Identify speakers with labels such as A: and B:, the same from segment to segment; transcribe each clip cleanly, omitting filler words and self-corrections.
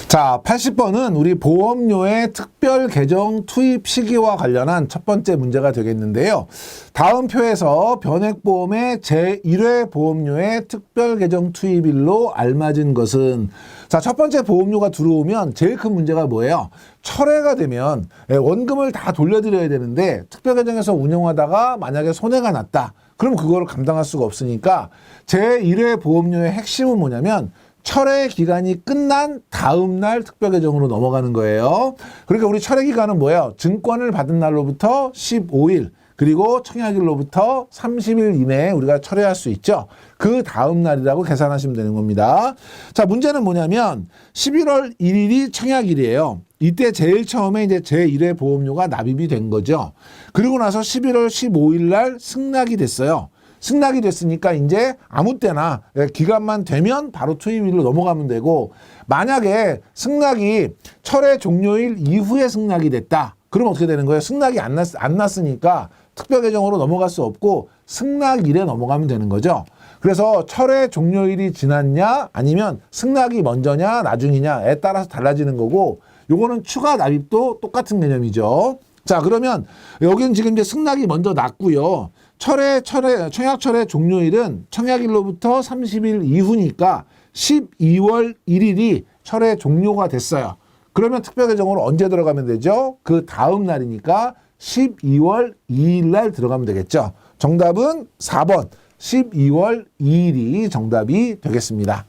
A: 자, 80번은 우리 보험료의 특별 계정 투입 시기와 관련한 첫 번째 문제가 되겠는데요. 다음 표에서 변액보험의 제1회 보험료의 특별 계정 투입일로 알맞은 것은, 자, 첫 번째 보험료가 들어오면 제일 큰 문제가 뭐예요? 철회가 되면 원금을 다 돌려드려야 되는데 특별 계정에서 운영하다가 만약에 손해가 났다. 그럼 그거를 감당할 수가 없으니까 제1회 보험료의 핵심은 뭐냐면 철회 기간이 끝난 다음 날 특별 계정으로 넘어가는 거예요. 그러니까 우리 철회 기간은 뭐예요? 증권을 받은 날로부터 15일 그리고 청약일로부터 30일 이내에 우리가 철회할 수 있죠. 그 다음 날이라고 계산하시면 되는 겁니다. 자, 문제는 뭐냐면 11월 1일이 청약일이에요. 이때 제일 처음에 이제 제1회 보험료가 납입이 된 거죠. 그리고 나서 11월 15일 날 승낙이 됐어요. 승낙이 됐으니까 이제 아무 때나 기간만 되면 바로 투입일로 넘어가면 되고, 만약에 승낙이 철회 종료일 이후에 승낙이 됐다. 그럼 어떻게 되는 거예요? 승낙이 안 났으니까 특별 계정으로 넘어갈 수 없고 승낙일에 넘어가면 되는 거죠. 그래서 철회 종료일이 지났냐 아니면 승낙이 먼저냐 나중이냐에 따라서 달라지는 거고, 요거는 추가 납입도 똑같은 개념이죠. 자, 그러면 여기는 지금 이제 승낙이 먼저 났고요. 청약 철회 종료일은 청약일로부터 30일 이후니까 12월 1일이 철회 종료가 됐어요. 그러면 특별 계정으로 언제 들어가면 되죠? 그 다음 날이니까 12월 2일 날 들어가면 되겠죠. 정답은 4번 12월 2일이 정답이 되겠습니다.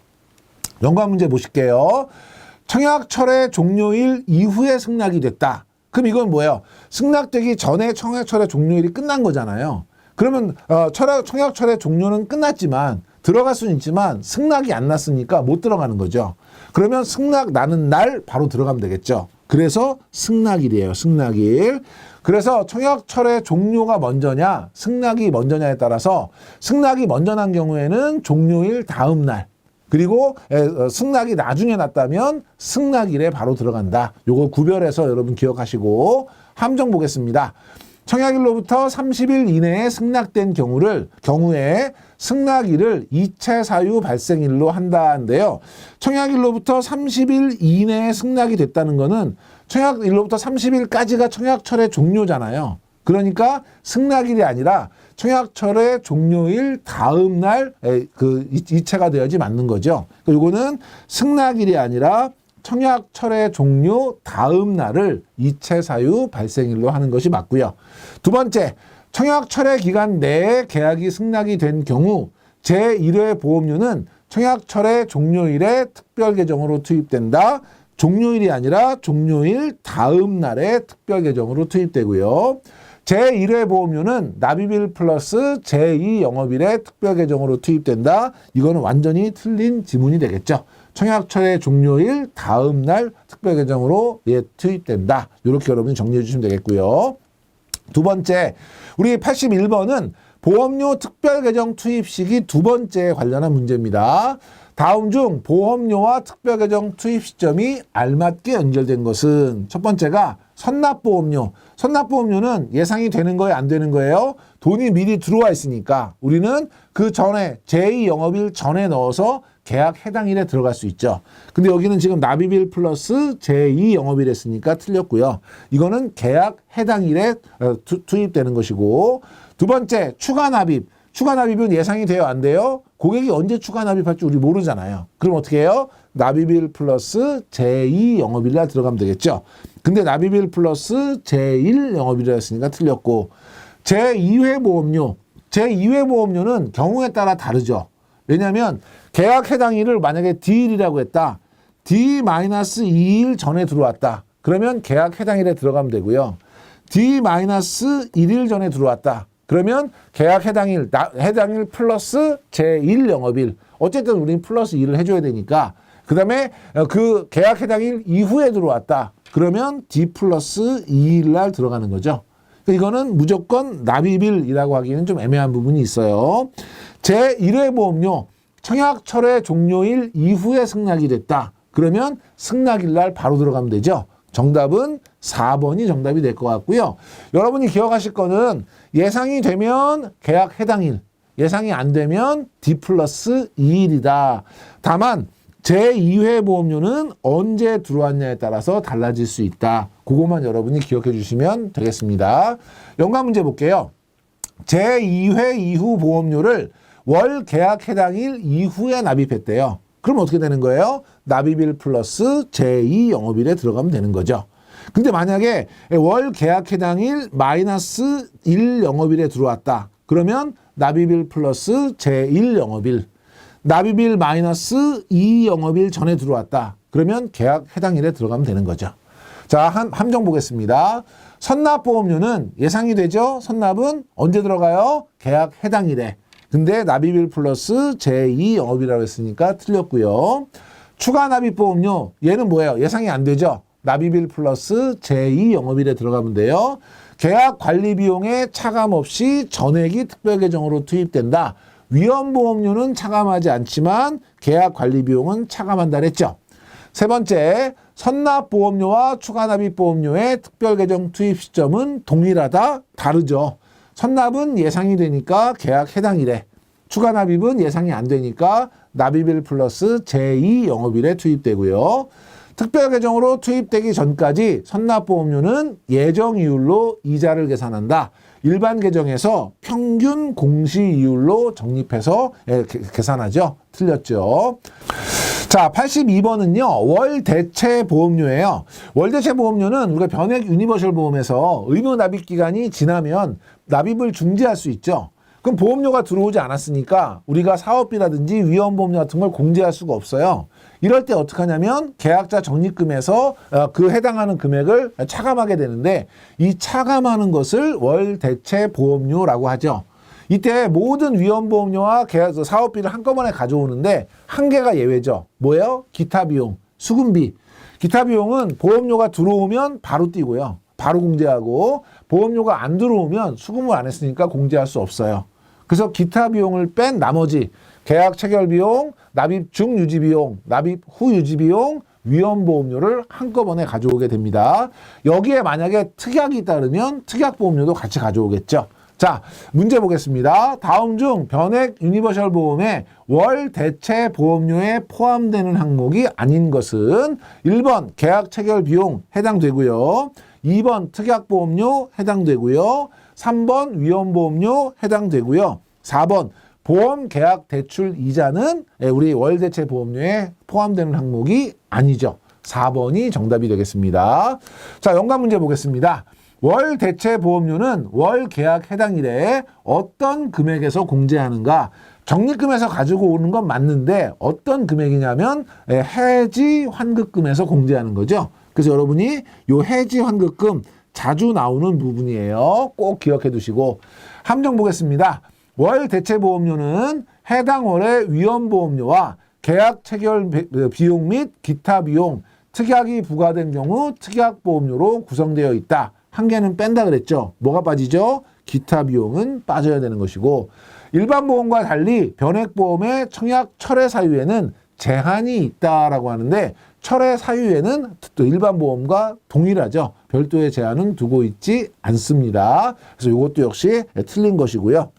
A: 연관 문제 보실게요. 청약 철회 종료일 이후에 승낙이 됐다. 그럼 이건 뭐예요? 승낙되기 전에 청약 철회 종료일이 끝난 거잖아요. 그러면 청약 철회 종료는 끝났지만 들어갈 수는 있지만 승낙이 안 났으니까 못 들어가는 거죠. 그러면 승낙 나는 날 바로 들어가면 되겠죠. 그래서 승낙일이에요. 승낙일. 그래서 청약 철회 종료가 먼저냐 승낙이 먼저냐에 따라서 승낙이 먼저 난 경우에는 종료일 다음 날, 그리고 승낙이 나중에 났다면 승낙일에 바로 들어간다. 요거 구별해서 여러분 기억하시고 함정 보겠습니다. 청약일로부터 30일 이내에 승낙된 경우에 승낙일을 이체 사유 발생일로 한다는데요. 청약일로부터 30일 이내에 승낙이 됐다는 거는 청약일로부터 30일까지가 청약 철회 종료잖아요. 그러니까 승낙일이 아니라 청약 철회 종료일 다음 날 이체가 되어야지 맞는 거죠. 요거는 승낙일이 아니라 청약 철회 종료 다음 날을 이체 사유 발생일로 하는 것이 맞고요. 두 번째, 청약 철회 기간 내에 계약이 승낙이 된 경우 제1회 보험료는 청약 철회 종료일에 특별 계정으로 투입된다. 종료일이 아니라 종료일 다음 날에 특별 계정으로 투입되고요. 제1회 보험료는 납입일 플러스 제2 영업일에 특별 계정으로 투입된다. 이거는 완전히 틀린 지문이 되겠죠. 청약 철회 종료일 다음 날 특별 계정으로 투입된다. 이렇게 여러분이 정리해 주시면 되겠고요. 두 번째, 우리 81번은 보험료 특별 계정 투입 시기 두 번째에 관련한 문제입니다. 다음 중 보험료와 특별 계정 투입 시점이 알맞게 연결된 것은, 첫 번째가 선납보험료. 선납보험료는 예상이 되는 거예요, 안 되는 거예요? 돈이 미리 들어와 있으니까 우리는 그 전에 제2 영업일 전에 넣어서 계약 해당일에 들어갈 수 있죠. 근데 여기는 지금 납입일 플러스 제2 영업일 했으니까 틀렸고요. 이거는 계약 해당일에 투입되는 것이고, 두 번째, 추가 납입. 추가 납입은 예상이 돼요, 안 돼요? 고객이 언제 추가 납입할지 우리 모르잖아요. 그럼 어떻게 해요? 납입일 플러스 제2 영업일날 들어가면 되겠죠. 근데 납입일 플러스 제1 영업일이었으니까 틀렸고, 제2회 보험료. 제2회 보험료는 경우에 따라 다르죠. 왜냐하면 계약 해당일을 만약에 D일이라고 했다. D-2일 전에 들어왔다. 그러면 계약 해당일에 들어가면 되고요. D-1일 전에 들어왔다. 그러면 계약 해당일 플러스 제1 영업일. 어쨌든 우리는 플러스 1을 해줘야 되니까. 그 다음에 그 계약 해당일 이후에 들어왔다. 그러면 D 플러스 2일 날 들어가는 거죠. 이거는 무조건 납입일이라고 하기에는 좀 애매한 부분이 있어요. 제1회 보험료. 청약 철회 종료일 이후에 승낙이 됐다. 그러면 승낙일 날 바로 들어가면 되죠. 정답은 4번이 정답이 될 것 같고요. 여러분이 기억하실 거는 예상이 되면 계약 해당일, 예상이 안 되면 D 플러스 2일이다. 다만 제2회 보험료는 언제 들어왔냐에 따라서 달라질 수 있다. 그것만 여러분이 기억해 주시면 되겠습니다. 연관 문제 볼게요. 제2회 이후 보험료를 월 계약 해당일 이후에 납입했대요. 그럼 어떻게 되는 거예요? 납입일 플러스 제2 영업일에 들어가면 되는 거죠. 근데 만약에 월 계약 해당일 마이너스 1 영업일에 들어왔다. 그러면 납입일 플러스 제1 영업일. 납입일 마이너스 2 영업일 전에 들어왔다. 그러면 계약 해당일에 들어가면 되는 거죠. 자, 함정 보겠습니다. 선납보험료는 예상이 되죠? 선납은 언제 들어가요? 계약 해당일에. 근데 납입일 플러스 제2 영업이라고 했으니까 틀렸고요. 추가 납입보험료, 얘는 뭐예요? 예상이 안 되죠? 납입일 플러스 제2 영업일에 들어가면 돼요. 계약 관리 비용에 차감 없이 전액이 특별계정으로 투입된다. 위험보험료는 차감하지 않지만 계약 관리 비용은 차감한다 그랬죠. 세 번째, 선납보험료와 추가납입보험료의 특별계정 투입 시점은 동일하다? 다르죠. 선납은 예상이 되니까 계약 해당일에, 추가납입은 예상이 안 되니까 납입일 플러스 제2 영업일에 투입되고요. 특별계정으로 투입되기 전까지 선납보험료는 예정이율로 이자를 계산한다. 일반 계정에서 평균 공시이율로 적립해서 계산하죠. 틀렸죠. 자, 82번은요. 월대체 보험료예요. 월대체 보험료는 우리가 변액 유니버셜 보험에서 의무 납입 기간이 지나면 납입을 중지할 수 있죠. 그럼 보험료가 들어오지 않았으니까 우리가 사업비라든지 위험보험료 같은 걸 공제할 수가 없어요. 이럴 때 어떻게 하냐면 계약자 적립금에서 그 해당하는 금액을 차감하게 되는데 이 차감하는 것을 월대체 보험료라고 하죠. 이때 모든 위험보험료와 계약 사업비를 한꺼번에 가져오는데 한 개가 예외죠. 뭐예요? 기타 비용, 수금비. 기타 비용은 보험료가 들어오면 바로 띄고요. 바로 공제하고 보험료가 안 들어오면 수금을 안 했으니까 공제할 수 없어요. 그래서 기타 비용을 뺀 나머지 계약 체결 비용, 납입 중 유지 비용, 납입 후 유지 비용, 위험보험료를 한꺼번에 가져오게 됩니다. 여기에 만약에 특약이 따르면 특약보험료도 같이 가져오겠죠. 자, 문제 보겠습니다. 다음 중 변액 유니버셜 보험의 월 대체 보험료에 포함되는 항목이 아닌 것은 1번 계약 체결 비용 해당되고요. 2번 특약보험료 해당되고요. 3번 위험보험료 해당되고요. 4번 보험 계약 대출 이자는 우리 월 대체 보험료에 포함되는 항목이 아니죠. 4번이 정답이 되겠습니다. 자, 연관 문제 보겠습니다. 월 대체 보험료는 월 계약 해당일에 어떤 금액에서 공제하는가? 적립금에서 가지고 오는 건 맞는데 어떤 금액이냐면 해지 환급금에서 공제하는 거죠. 그래서 여러분이 요 해지 환급금 자주 나오는 부분이에요. 꼭 기억해 두시고 함정 보겠습니다. 월 대체 보험료는 해당 월의 위험보험료와 계약 체결 비용 및 기타 비용, 특약이 부과된 경우 특약보험료로 구성되어 있다. 한 개는 뺀다 그랬죠. 뭐가 빠지죠? 기타 비용은 빠져야 되는 것이고 일반 보험과 달리 변액보험의 청약 철회 사유에는 제한이 있다라고 하는데 철회 사유에는 또 일반 보험과 동일하죠. 별도의 제한은 두고 있지 않습니다. 그래서 이것도 역시 틀린 것이고요.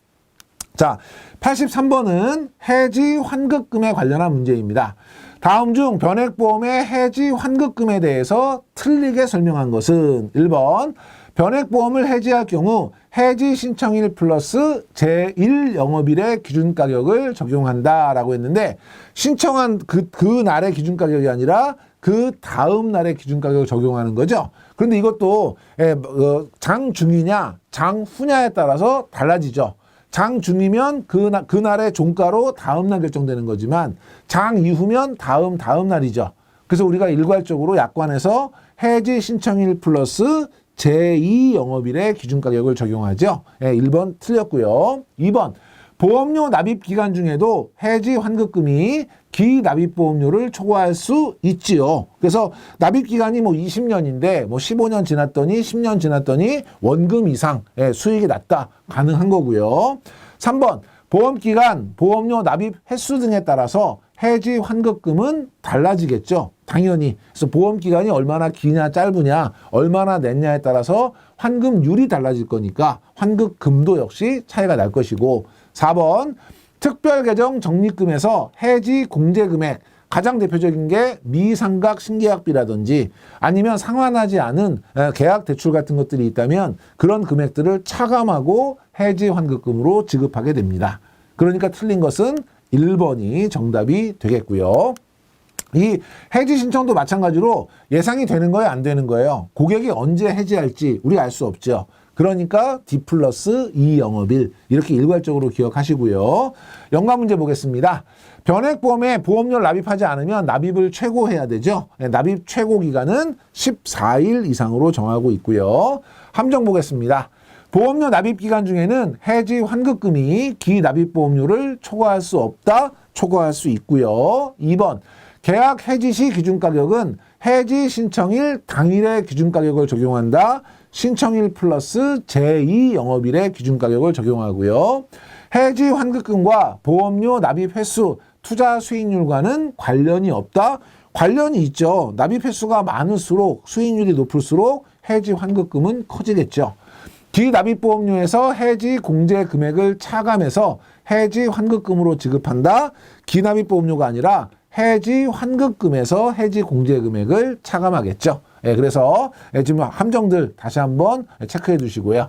A: 자, 83번은 해지 환급금에 관련한 문제입니다. 다음 중 변액보험의 해지 환급금에 대해서 틀리게 설명한 것은 1번 변액보험을 해지할 경우 해지 신청일 플러스 제1 영업일의 기준가격을 적용한다라고 했는데 신청한 그 날의 기준가격이 아니라 그 다음 날의 기준가격을 적용하는 거죠. 그런데 이것도 장중이냐 장후냐에 따라서 달라지죠. 장중이면 그날의 종가로 다음날 결정되는 거지만 장이후면 다음 날이죠. 그래서 우리가 일괄적으로 약관에서 해지 신청일 플러스 제2 영업일의 기준가격을 적용하죠. 1번 틀렸고요. 2번 보험료 납입 기간 중에도 해지 환급금이 기납입보험료를 초과할 수 있지요. 그래서 납입 기간이 20년인데 15년 지났더니 10년 지났더니 원금 이상 수익이 났다. 가능한 거고요. 3번 보험기간, 보험료 납입 횟수 등에 따라서 해지 환급금은 달라지겠죠. 당연히. 그래서 보험기간이 얼마나 기냐 짧으냐 얼마나 냈냐에 따라서 환급률이 달라질 거니까 환급금도 역시 차이가 날 것이고 4번 특별계정 적립금에서 해지 공제금액 가장 대표적인 게 미상각 신계약비라든지 아니면 상환하지 않은 계약 대출 같은 것들이 있다면 그런 금액들을 차감하고 해지 환급금으로 지급하게 됩니다. 그러니까 틀린 것은 1번이 정답이 되겠고요. 이 해지 신청도 마찬가지로 예상이 되는 거예요, 안 되는 거예요? 고객이 언제 해지할지 우리 알 수 없죠. 그러니까 D 플러스 2 영업일 이렇게 일괄적으로 기억하시고요. 연관 문제 보겠습니다. 변액보험에 보험료를 납입하지 않으면 납입을 최고해야 되죠. 납입 최고 기간은 14일 이상으로 정하고 있고요. 함정 보겠습니다. 보험료 납입 기간 중에는 해지 환급금이 기납입보험료를 초과할 수 없다, 초과할 수 있고요. 2번 계약 해지 시 기준가격은 해지 신청일 당일의 기준가격을 적용한다. 신청일 플러스 제2 영업일의 기준가격을 적용하고요. 해지 환급금과 보험료 납입 횟수, 투자 수익률과는 관련이 없다. 관련이 있죠. 납입 횟수가 많을수록 수익률이 높을수록 해지 환급금은 커지겠죠. 기납입보험료에서 해지 공제 금액을 차감해서 해지 환급금으로 지급한다. 기납입보험료가 아니라 해지 환급금에서 해지 공제 금액을 차감하겠죠. 그래서 지금 함정들 다시 한번 체크해 주시고요.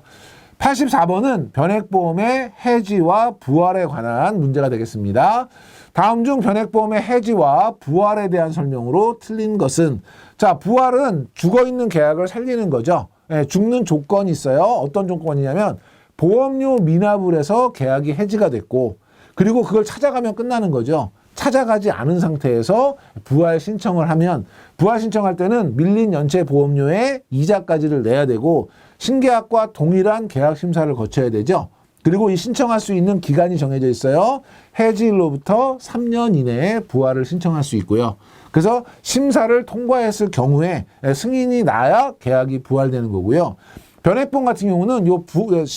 A: 84번은 변액보험의 해지와 부활에 관한 문제가 되겠습니다. 다음 중 변액보험의 해지와 부활에 대한 설명으로 틀린 것은, 자, 부활은 죽어있는 계약을 살리는 거죠. 죽는 조건이 있어요. 어떤 조건이냐면 보험료 미납을 해서 계약이 해지가 됐고, 그리고 그걸 찾아가면 끝나는 거죠. 찾아가지 않은 상태에서 부활 신청을 하면, 부활 신청할 때는 밀린 연체 보험료에 이자까지를 내야 되고 신계약과 동일한 계약 심사를 거쳐야 되죠. 그리고 이 신청할 수 있는 기간이 정해져 있어요. 해지일로부터 3년 이내에 부활을 신청할 수 있고요. 그래서 심사를 통과했을 경우에 승인이 나야 계약이 부활되는 거고요. 변액보험 같은 경우는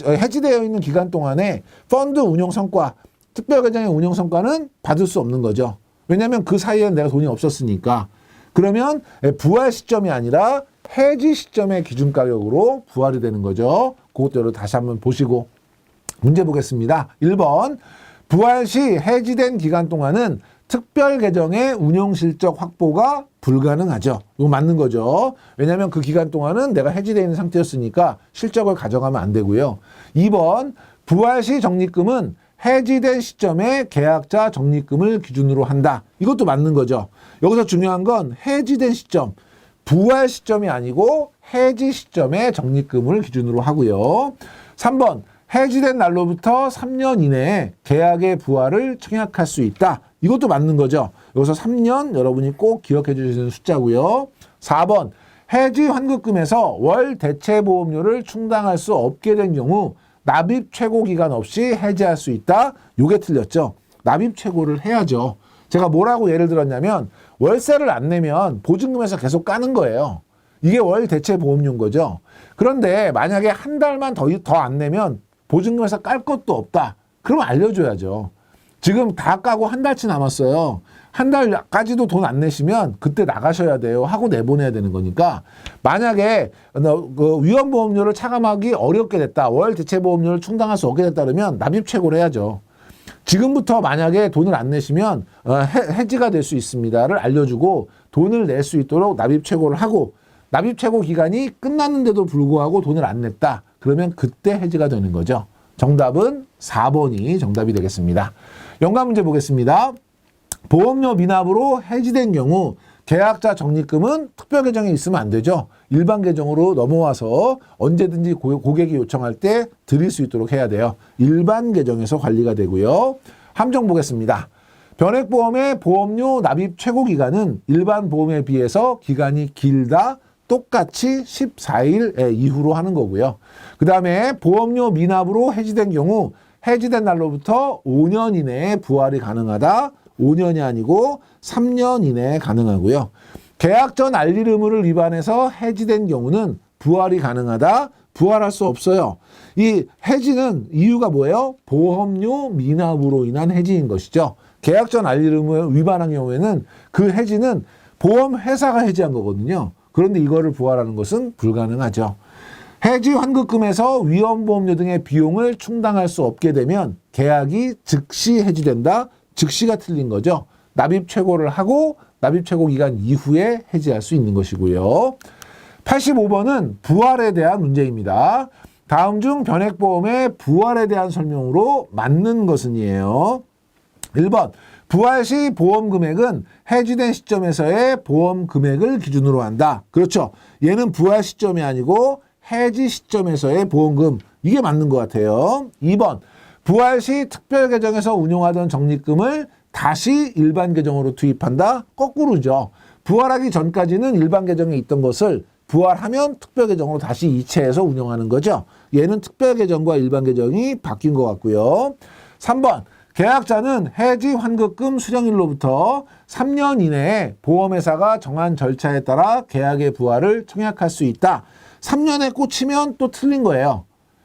A: 해지되어 있는 기간 동안에 펀드 운용 성과, 특별계정의 운용 성과는 받을 수 없는 거죠. 왜냐하면 그 사이에 내가 돈이 없었으니까. 그러면 부활 시점이 아니라 해지 시점의 기준가격으로 부활이 되는 거죠. 그것대로 다시 한번 보시고 문제 보겠습니다. 1번 부활 시 해지된 기간 동안은 특별계정의 운용실적 확보가 불가능하죠. 이거 맞는 거죠. 왜냐하면 그 기간 동안은 내가 해지되어 있는 상태였으니까 실적을 가져가면 안 되고요. 2번 부활 시 적립금은 해지된 시점에 계약자 적립금을 기준으로 한다. 이것도 맞는 거죠. 여기서 중요한 건 해지된 시점, 부활 시점이 아니고 해지 시점에 적립금을 기준으로 하고요. 3번 해지된 날로부터 3년 이내에 계약의 부활을 청약할 수 있다. 이것도 맞는 거죠. 여기서 3년 여러분이 꼭 기억해 주시는 숫자고요. 4번 해지 환급금에서 월 대체보험료를 충당할 수 없게 된 경우 납입 최고 기간 없이 해지할 수 있다. 요게 틀렸죠. 납입 최고를 해야죠. 제가 뭐라고 예를 들었냐면 월세를 안 내면 보증금에서 계속 까는 거예요. 이게 월 대체 보험료인 거죠. 그런데 만약에 한 달만 더 안 내면 보증금에서 깔 것도 없다. 그러면 알려줘야죠. 지금 다 까고 한 달치 남았어요. 한 달까지도 돈 안 내시면 그때 나가셔야 돼요. 하고 내보내야 되는 거니까 만약에 위험보험료를 차감하기 어렵게 됐다. 월 대체보험료를 충당할 수 없게 됐다 그러면 납입 최고를 해야죠. 지금부터 만약에 돈을 안 내시면 해지가 될 수 있습니다를 알려주고 돈을 낼 수 있도록 납입 최고를 하고 납입 최고 기간이 끝났는데도 불구하고 돈을 안 냈다. 그러면 그때 해지가 되는 거죠. 정답은 4번이 정답이 되겠습니다. 연관 문제 보겠습니다. 보험료 미납으로 해지된 경우 계약자 적립금은 특별 계정에 있으면 안 되죠. 일반 계정으로 넘어와서 언제든지 고객이 요청할 때 드릴 수 있도록 해야 돼요. 일반 계정에서 관리가 되고요. 함정 보겠습니다. 변액보험의 보험료 납입 최고 기간은 일반 보험에 비해서 기간이 길다. 똑같이 14일 이후로 하는 거고요. 그 다음에 보험료 미납으로 해지된 경우 해지된 날로부터 5년 이내에 부활이 가능하다. 5년이 아니고 3년 이내에 가능하고요. 계약 전 알릴 의무를 위반해서 해지된 경우는 부활이 가능하다. 부활할 수 없어요. 이 해지는 이유가 뭐예요? 보험료 미납으로 인한 해지인 것이죠. 계약 전 알릴 의무를 위반한 경우에는 그 해지는 보험회사가 해지한 거거든요. 그런데 이거를 부활하는 것은 불가능하죠. 해지 환급금에서 위험보험료 등의 비용을 충당할 수 없게 되면 계약이 즉시 해지된다. 즉시가 틀린 거죠. 납입 최고를 하고 납입 최고 기간 이후에 해지할 수 있는 것이고요. 85번은 부활에 대한 문제입니다. 다음 중 변액보험의 부활에 대한 설명으로 맞는 것은이에요. 1번 부활 시 보험 금액은 해지된 시점에서의 보험 금액을 기준으로 한다. 그렇죠. 얘는 부활 시점이 아니고 해지 시점에서의 보험금. 이게 맞는 것 같아요. 2번 부활 시 특별 계정에서 운용하던 적립금을 다시 일반 계정으로 투입한다. 거꾸로죠. 부활하기 전까지는 일반 계정에 있던 것을 부활하면 특별 계정으로 다시 이체해서 운영하는 거죠. 얘는 특별 계정과 일반 계정이 바뀐 것 같고요. 3번 계약자는 해지 환급금 수령일로부터 3년 이내에 보험회사가 정한 절차에 따라 계약의 부활을 청약할 수 있다. 3년에 꽂히면 또 틀린 거예요.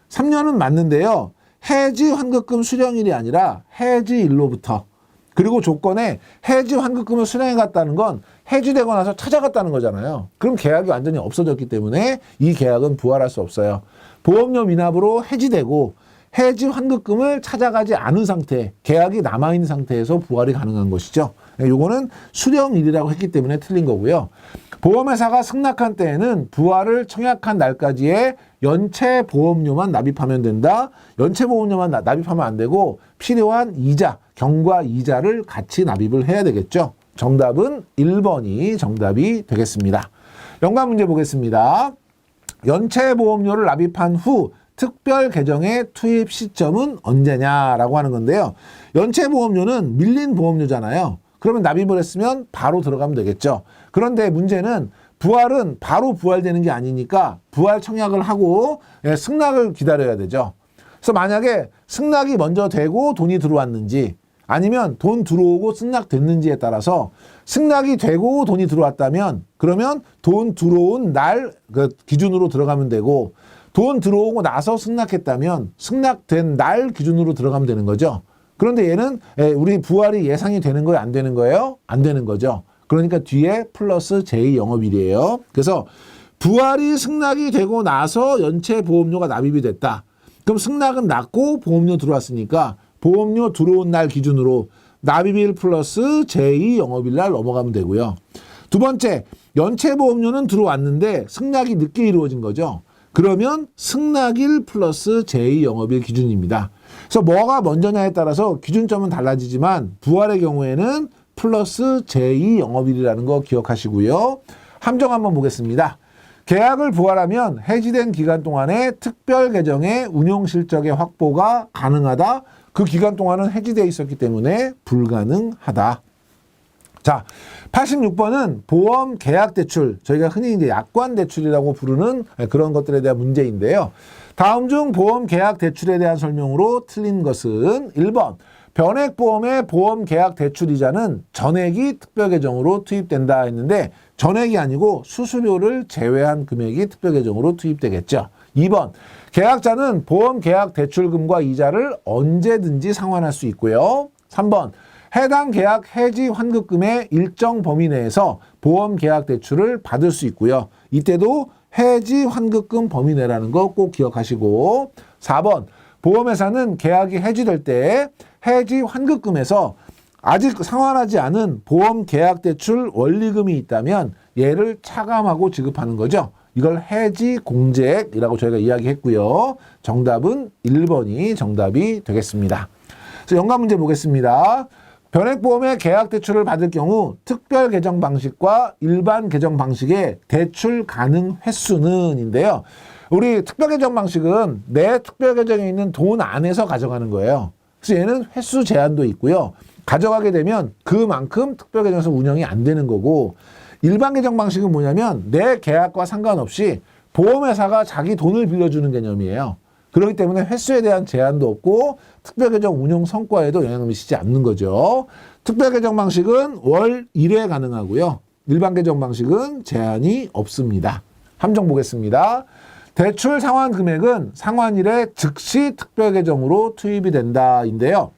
A: 3년은 맞는데요. 해지 환급금 수령일이 아니라 해지일로부터. 그리고 조건에 해지 환급금을 수령해 갔다는 건 해지되고 나서 찾아갔다는 거잖아요. 그럼 계약이 완전히 없어졌기 때문에 이 계약은 부활할 수 없어요. 보험료 미납으로 해지되고 해지 환급금을 찾아가지 않은 상태, 계약이 남아있는 상태에서 부활이 가능한 것이죠. 요거는 수령일이라고 했기 때문에 틀린 거고요. 보험회사가 승낙한 때에는 부활을 청약한 날까지의 연체 보험료만 납입하면 된다. 연체 보험료만 납입하면 안 되고 필요한 이자, 경과 이자를 같이 납입을 해야 되겠죠. 정답은 1번이 정답이 되겠습니다. 연관 문제 보겠습니다. 연체 보험료를 납입한 후 특별 계정의 투입 시점은 언제냐라고 하는 건데요. 연체 보험료는 밀린 보험료잖아요. 그러면 납입을 했으면 바로 들어가면 되겠죠. 그런데 문제는 부활은 바로 부활되는 게 아니니까 부활 청약을 하고 승낙을 기다려야 되죠. 그래서 만약에 승낙이 먼저 되고 돈이 들어왔는지 아니면 돈 들어오고 승낙됐는지에 따라서 승낙이 되고 돈이 들어왔다면 그러면 돈 들어온 날 기준으로 들어가면 되고 돈 들어오고 나서 승낙했다면 승낙된 날 기준으로 들어가면 되는 거죠. 그런데 얘는 우리 부활이 예상이 되는 거예요? 안 되는 거예요? 안 되는 거죠. 그러니까 뒤에 플러스 제2영업일이에요. 그래서 부활이 승낙이 되고 나서 연체 보험료가 납입이 됐다. 그럼 승낙은 났고 보험료 들어왔으니까 보험료 들어온 날 기준으로 납입일 플러스 제2영업일 날 넘어가면 되고요. 두 번째, 연체 보험료는 들어왔는데 승낙이 늦게 이루어진 거죠. 그러면 승낙일 플러스 제2영업일 기준입니다. 그래서 뭐가 먼저냐에 따라서 기준점은 달라지지만 부활의 경우에는 플러스 제2영업일이라는 거 기억하시고요. 함정 한번 보겠습니다. 계약을 부활하면 해지된 기간 동안에 특별 계정의 운용 실적의 확보가 가능하다. 그 기간 동안은 해지되어 있었기 때문에 불가능하다. 자, 86번은 보험 계약 대출, 저희가 흔히 이제 약관 대출이라고 부르는 그런 것들에 대한 문제인데요. 다음 중 보험 계약 대출에 대한 설명으로 틀린 것은 1번, 변액보험의 보험 계약 대출 이자는 전액이 특별 계정으로 투입된다 했는데 전액이 아니고 수수료를 제외한 금액이 특별 계정으로 투입되겠죠. 2번, 계약자는 보험 계약 대출금과 이자를 언제든지 상환할 수 있고요. 3번, 해당 계약 해지 환급금의 일정 범위 내에서 보험 계약 대출을 받을 수 있고요. 이때도 해지 환급금 범위 내라는 거 꼭 기억하시고 4번, 보험회사는 계약이 해지될 때 해지 환급금에서 아직 상환하지 않은 보험 계약 대출 원리금이 있다면 얘를 차감하고 지급하는 거죠. 이걸 해지 공제액이라고 저희가 이야기했고요. 정답은 1번이 정답이 되겠습니다. 그래서 연관 문제 보겠습니다. 변액보험의 계약 대출을 받을 경우 특별 계정 방식과 일반 계정 방식의 대출 가능 횟수는인데요. 우리 특별 계정 방식은 내 특별 계정에 있는 돈 안에서 가져가는 거예요. 그래서 얘는 횟수 제한도 있고요. 가져가게 되면 그만큼 특별 계정에서 운영이 안 되는 거고 일반 계정 방식은 뭐냐면 내 계약과 상관없이 보험회사가 자기 돈을 빌려주는 개념이에요. 그렇기 때문에 횟수에 대한 제한도 없고 특별계정 운용 성과에도 영향을 미치지 않는 거죠. 특별계정 방식은 월 1회 가능하고요. 일반 계정 방식은 제한이 없습니다. 함정 보겠습니다. 대출 상환 금액은 상환일에 즉시 특별계정으로 투입이 된다인데요.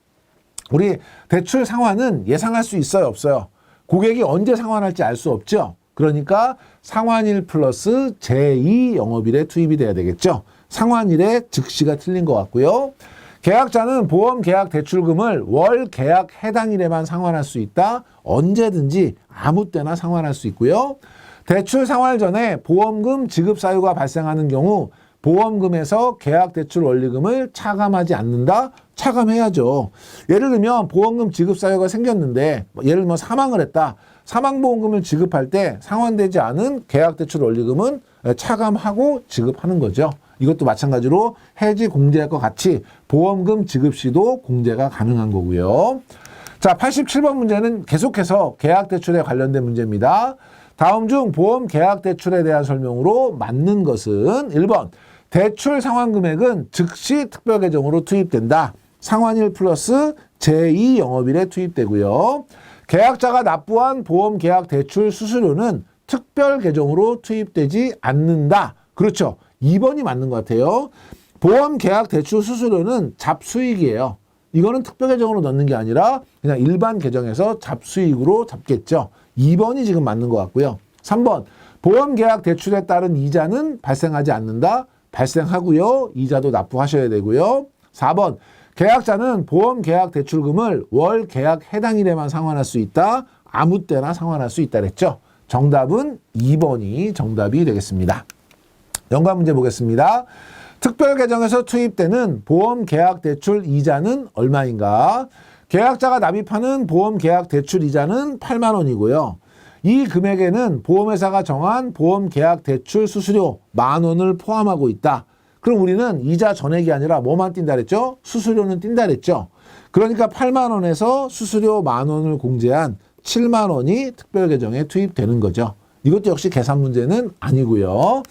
A: 우리 대출 상환은 예상할 수 있어요, 없어요? 고객이 언제 상환할지 알 수 없죠. 그러니까 상환일 플러스 제2영업일에 투입이 돼야 되겠죠. 상환일에 즉시가 틀린 것 같고요. 계약자는 보험 계약 대출금을 월 계약 해당일에만 상환할 수 있다. 언제든지 아무 때나 상환할 수 있고요. 대출 상환 전에 보험금 지급 사유가 발생하는 경우 보험금에서 계약 대출 원리금을 차감하지 않는다? 차감해야죠. 예를 들면 보험금 지급 사유가 생겼는데 예를 들면 사망을 했다. 사망보험금을 지급할 때 상환되지 않은 계약 대출 원리금은 차감하고 지급하는 거죠. 이것도 마찬가지로 해지 공제과 같이 보험금 지급 시도 공제가 가능한 거고요. 자, 87번 문제는 계속해서 계약 대출에 관련된 문제입니다. 다음 중 보험 계약 대출에 대한 설명으로 맞는 것은 1번 대출 상환 금액은 즉시 특별 계정으로 투입된다. 상환일 플러스 제2 영업일에 투입되고요. 계약자가 납부한 보험 계약 대출 수수료는 특별 계정으로 투입되지 않는다. 그렇죠. 2번이 맞는 것 같아요. 보험 계약 대출 수수료는 잡수익이에요. 이거는 특별 계정으로 넣는 게 아니라 그냥 일반 계정에서 잡수익으로 잡겠죠. 2번이 지금 맞는 것 같고요. 3번 보험 계약 대출에 따른 이자는 발생하지 않는다. 발생하고요. 이자도 납부하셔야 되고요. 4번 계약자는 보험 계약 대출금을 월 계약 해당일에만 상환할 수 있다. 아무 때나 상환할 수 있다 그랬죠. 정답은 2번이 정답이 되겠습니다. 연관 문제 보겠습니다. 특별 계정에서 투입되는 보험 계약 대출 이자는 얼마인가? 계약자가 납입하는 보험 계약 대출 이자는 8만 원이고요. 이 금액에는 보험회사가 정한 보험 계약 대출 수수료 10,000원을 포함하고 있다. 그럼 우리는 이자 전액이 아니라 뭐만 뛴다 그랬죠? 수수료는 뛴다 그랬죠. 그러니까 8만 원에서 수수료 10,000원을 공제한 7만 원이 특별 계정에 투입되는 거죠. 이것도 역시 계산 문제는 아니고요.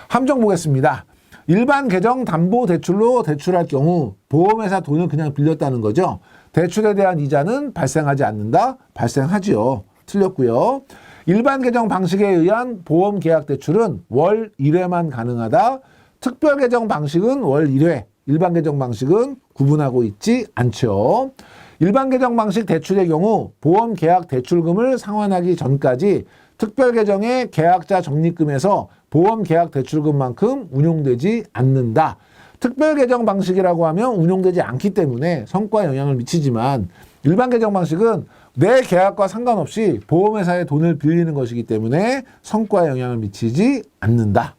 A: 함정 보겠습니다. 일반 계정 담보 대출로 대출할 경우 보험회사 돈을 그냥 빌렸다는 거죠. 대출에 대한 이자는 발생하지 않는다? 발생하지요. 틀렸고요. 일반 계정 방식에 의한 보험 계약 대출은 월 1회만 가능하다. 특별 계정 방식은 월 1회, 일반 계정 방식은 구분하고 있지 않죠. 일반 계정 방식 대출의 경우 보험 계약 대출금을 상환하기 전까지 특별 계정의 계약자 적립금에서 보험 계약 대출금만큼 운용되지 않는다. 특별 계정 방식이라고 하면 운용되지 않기 때문에 성과에 영향을 미치지만 일반 계정 방식은 내 계약과 상관없이 보험회사에 돈을 빌리는 것이기 때문에 성과에 영향을 미치지 않는다.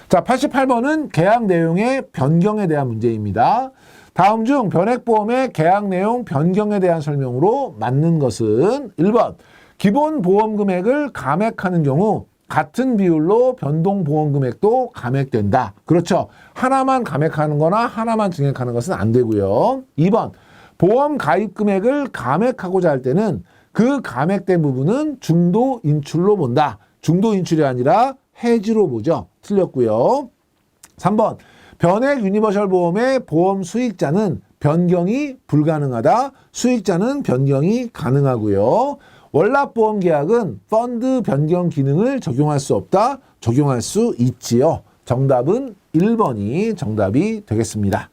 A: 자, 88번은 계약 내용의 변경에 대한 문제입니다. 다음 중 변액보험의 계약 내용 변경에 대한 설명으로 맞는 것은 1번 기본 보험 금액을 감액하는 경우 같은 비율로 변동 보험 금액도 감액된다. 그렇죠. 하나만 감액하는 거나 하나만 증액하는 것은 안 되고요. 2번 보험 가입 금액을 감액하고자 할 때는 그 감액된 부분은 중도 인출로 본다. 중도 인출이 아니라 해지로 보죠. 틀렸고요. 3번 변액 유니버셜 보험의 보험 수익자는 변경이 불가능하다. 수익자는 변경이 가능하고요. 월납보험 계약은 펀드 변경 기능을 적용할 수 없다. 적용할 수 있지요. 정답은 1번이 정답이 되겠습니다.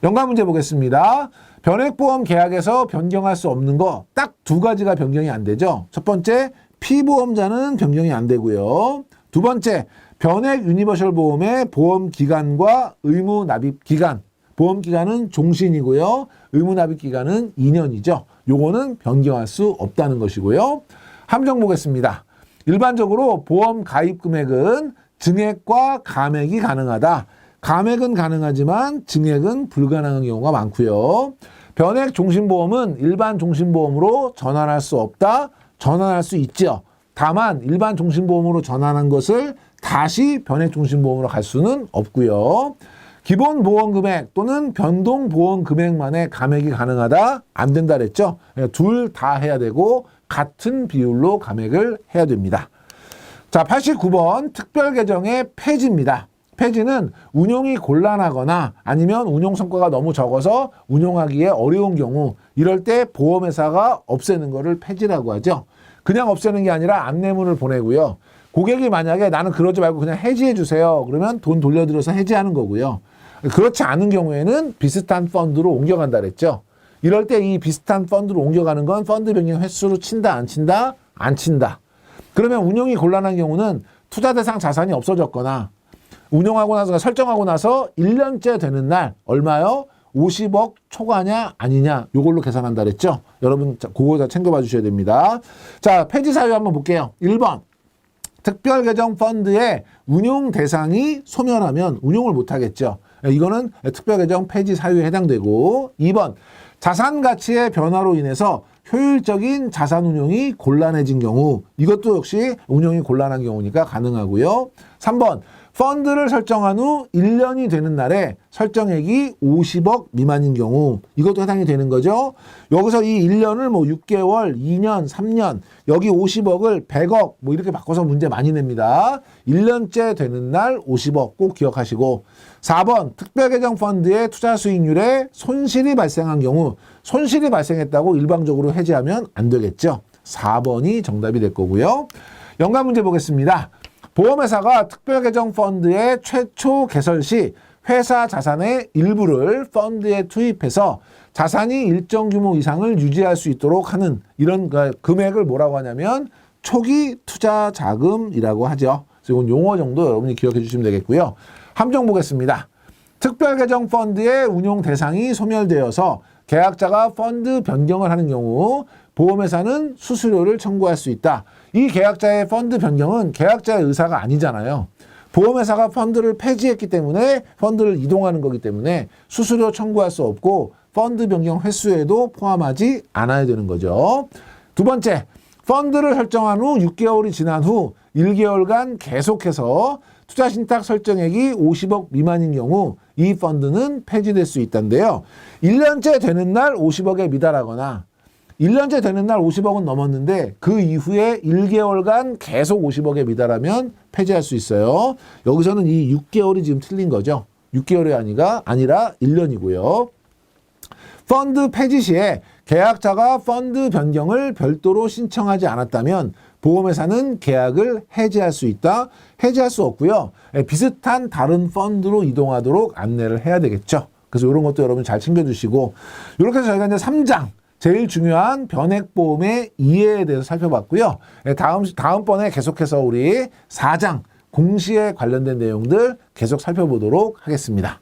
A: 연관 문제 보겠습니다. 변액보험 계약에서 변경할 수 없는 거 딱 두 가지가 변경이 안 되죠. 첫 번째, 피보험자는 변경이 안 되고요. 두 번째, 변액 유니버셜 보험의 보험 기간과 의무 납입 기간. 보험 기간은 종신이고요. 의무 납입 기간은 2년이죠. 요거는 변경할 수 없다는 것이고요. 함정 보겠습니다. 일반적으로 보험 가입 금액은 증액과 감액이 가능하다. 감액은 가능하지만 증액은 불가능한 경우가 많고요. 변액 종신보험은 일반 종신보험으로 전환할 수 없다. 전환할 수 있죠. 다만 일반 종신보험으로 전환한 것을 다시 변액 종신보험으로 갈 수는 없고요. 기본 보험 금액 또는 변동 보험 금액만의 감액이 가능하다? 안 된다 그랬죠. 둘 다 해야 되고 같은 비율로 감액을 해야 됩니다. 자, 89번 특별 계정의 폐지입니다. 폐지는 운용이 곤란하거나 아니면 운용 성과가 너무 적어서 운용하기에 어려운 경우 이럴 때 보험회사가 없애는 거를 폐지라고 하죠. 그냥 없애는 게 아니라 안내문을 보내고요. 고객이 만약에 나는 그러지 말고 그냥 해지해 주세요. 그러면 돈 돌려드려서 해지하는 거고요. 그렇지 않은 경우에는 비슷한 펀드로 옮겨간다 그랬죠. 이럴 때 이 비슷한 펀드로 옮겨가는 건 펀드 변경 횟수로 친다, 안 친다? 안 친다. 그러면 운용이 곤란한 경우는 투자 대상 자산이 없어졌거나 운용하고 나서 설정하고 나서 1년째 되는 날 얼마요? 50억 초과냐 아니냐 요걸로 계산한다 그랬죠. 여러분 그거 다 챙겨봐 주셔야 됩니다. 자, 폐지 사유 한번 볼게요. 1번 특별계정펀드의 운용 대상이 소멸하면 운용을 못하겠죠. 이거는 특별계정 폐지 사유에 해당되고, 2번 자산 가치의 변화로 인해서 효율적인 자산 운용이 곤란해진 경우, 이것도 역시 운용이 곤란한 경우니까 가능하고요. 3번 펀드를 설정한 후 1년이 되는 날에 설정액이 50억 미만인 경우, 이것도 해당이 되는 거죠. 여기서 이 1년을 뭐 6개월, 2년, 3년, 여기 50억을 100억 뭐 이렇게 바꿔서 문제 많이 냅니다. 1년째 되는 날 50억 꼭 기억하시고, 4번 특별계정 펀드의 투자 수익률에 손실이 발생한 경우, 손실이 발생했다고 일방적으로 해지하면 안 되겠죠. 4번이 정답이 될 거고요. 연관 문제 보겠습니다. 보험회사가 특별계정펀드의 최초 개설 시 회사 자산의 일부를 펀드에 투입해서 자산이 일정 규모 이상을 유지할 수 있도록 하는 이런 금액을 뭐라고 하냐면 초기 투자 자금이라고 하죠. 그래서 이건 용어 정도 여러분이 기억해 주시면 되겠고요. 함정 보겠습니다. 특별계정펀드의 운용 대상이 소멸되어서 계약자가 펀드 변경을 하는 경우 보험회사는 수수료를 청구할 수 있다. 이 계약자의 펀드 변경은 계약자의 의사가 아니잖아요. 보험회사가 펀드를 폐지했기 때문에 펀드를 이동하는 거기 때문에 수수료 청구할 수 없고 펀드 변경 횟수에도 포함하지 않아야 되는 거죠. 두 번째, 펀드를 설정한 후 6개월이 지난 후 1개월간 계속해서 투자신탁 설정액이 50억 미만인 경우 이 펀드는 폐지될 수 있다는데요. 1년째 되는 날 50억에 미달하거나 1년째 되는 날 50억은 넘었는데 그 이후에 1개월간 계속 50억에 미달하면 폐지할 수 있어요. 여기서는 이 6개월이 지금 틀린 거죠. 6개월이 아니라 1년이고요. 펀드 폐지 시에 계약자가 펀드 변경을 별도로 신청하지 않았다면 보험회사는 계약을 해지할 수 있다. 해지할 수 없고요. 비슷한 다른 펀드로 이동하도록 안내를 해야 되겠죠. 그래서 이런 것도 여러분 잘 챙겨주시고, 이렇게 해서 저희가 이제 3장 제일 중요한 변액보험의 이해에 대해서 살펴봤고요. 다음번에 계속해서 우리 4장 공시에 관련된 내용들 계속 살펴보도록 하겠습니다.